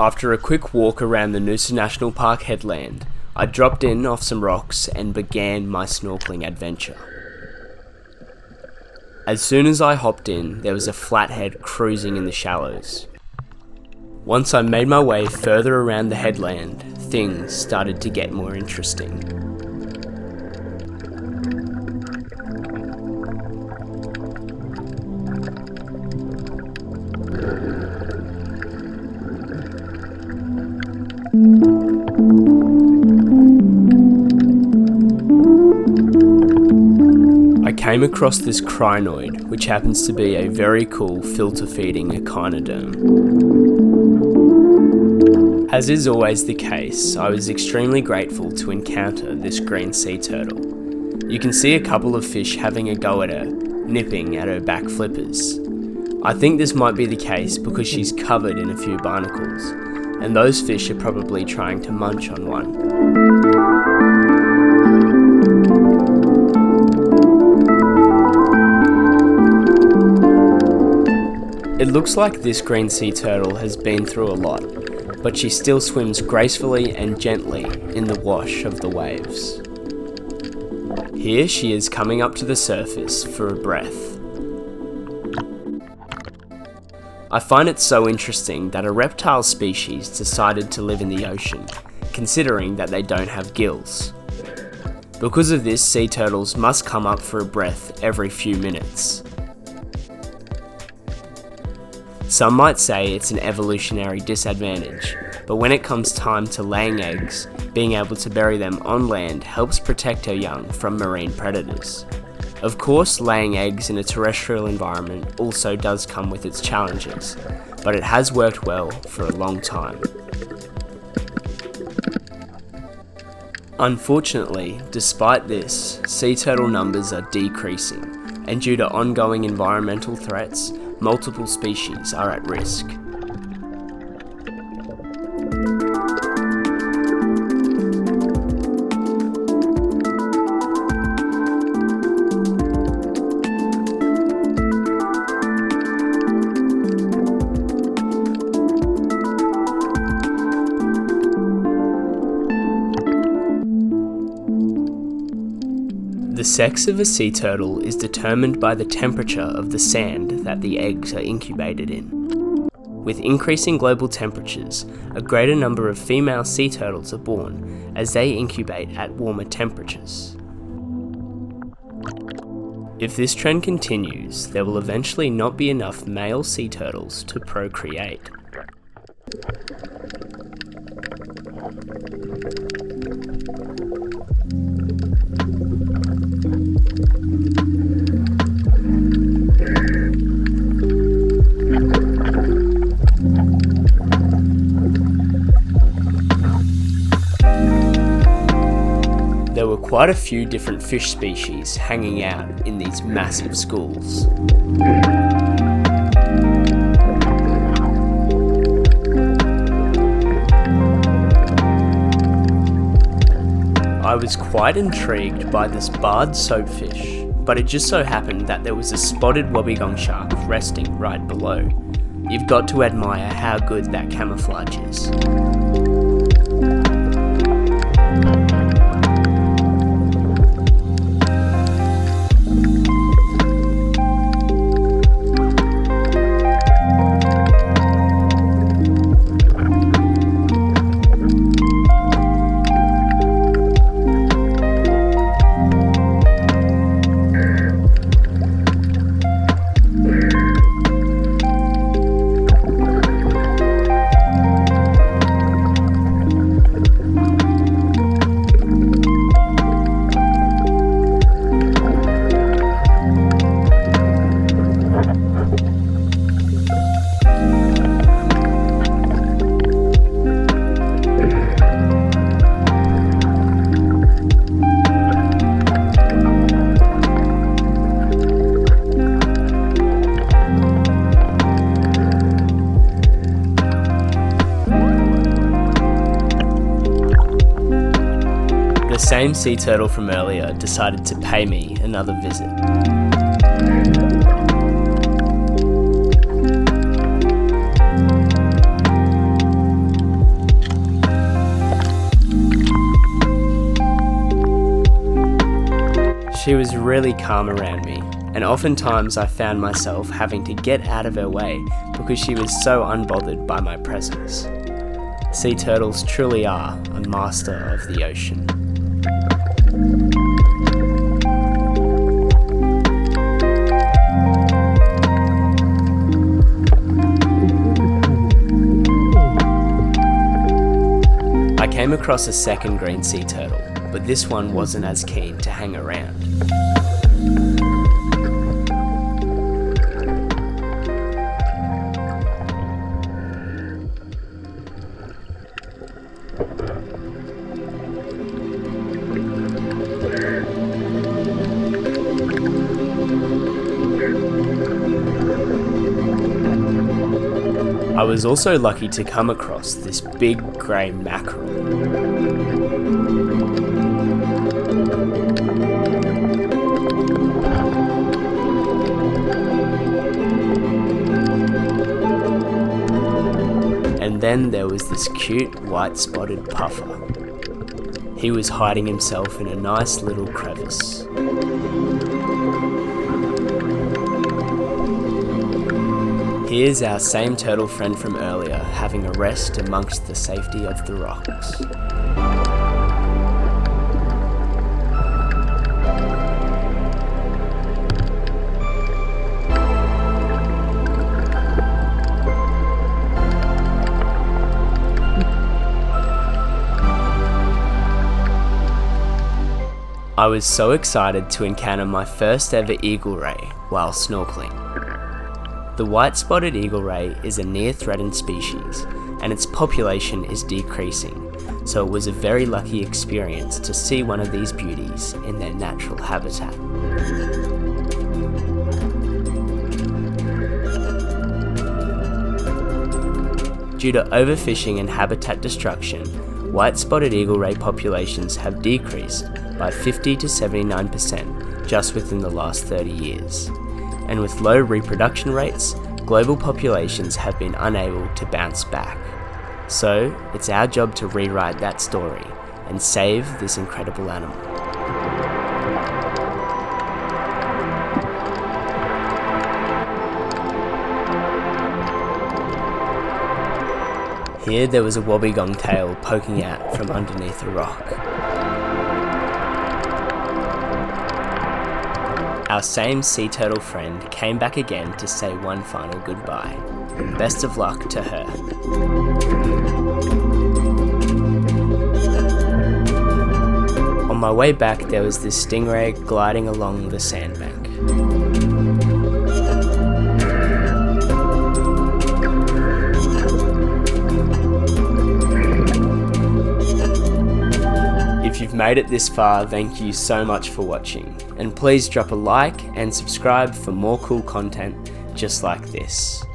After a quick walk around the Noosa National Park headland, I dropped in off some rocks and began my snorkelling adventure. As soon as I hopped in, there was a flathead cruising in the shallows. Once I made my way further around the headland, things started to get more interesting. I came across this crinoid, which happens to be a very cool filter-feeding echinoderm. As is always the case, I was extremely grateful to encounter this green sea turtle. You can see a couple of fish having a go at her, nipping at her back flippers. I think this might be the case because she's covered in a few barnacles, and those fish are probably trying to munch on one. It looks like this green sea turtle has been through a lot, but she still swims gracefully and gently in the wash of the waves. Here she is coming up to the surface for a breath. I find it so interesting that a reptile species decided to live in the ocean, considering that they don't have gills. Because of this, sea turtles must come up for a breath every few minutes. Some might say it's an evolutionary disadvantage, but when it comes time to laying eggs, being able to bury them on land helps protect her young from marine predators. Of course, laying eggs in a terrestrial environment also does come with its challenges, but it has worked well for a long time. Unfortunately, despite this, sea turtle numbers are decreasing, and due to ongoing environmental threats, multiple species are at risk. The sex of a sea turtle is determined by the temperature of the sand that the eggs are incubated in. With increasing global temperatures, a greater number of female sea turtles are born as they incubate at warmer temperatures. If this trend continues, there will eventually not be enough male sea turtles to procreate. There were quite a few different fish species hanging out in these massive schools. I was quite intrigued by this barred soapfish, but it just so happened that there was a spotted wobbegong shark resting right below. You've got to admire how good that camouflage is. The same sea turtle from earlier decided to pay me another visit. She was really calm around me, and oftentimes I found myself having to get out of her way because she was so unbothered by my presence. Sea turtles truly are a master of the ocean. I came across a second green sea turtle, but this one wasn't as keen to hang around. I was also lucky to come across this big grey mackerel. And then there was this cute white-spotted puffer. He was hiding himself in a nice little crevice. Here's our same turtle friend from earlier having a rest amongst the safety of the rocks. I was so excited to encounter my first ever eagle ray while snorkeling. The white-spotted eagle ray is a near-threatened species, and its population is decreasing, so it was a very lucky experience to see one of these beauties in their natural habitat. Due to overfishing and habitat destruction, white-spotted eagle ray populations have decreased by 50 to 79% just within the last 30 years. And with low reproduction rates, global populations have been unable to bounce back. So, it's our job to rewrite that story and save this incredible animal. Here there was a wobbegong tail poking out from underneath a rock. Our same sea turtle friend came back again to say one final goodbye. Best of luck to her. On my way back there was this stingray gliding along the sandbank. If you've made it this far, thank you so much for watching, and please drop a like and subscribe for more cool content just like this.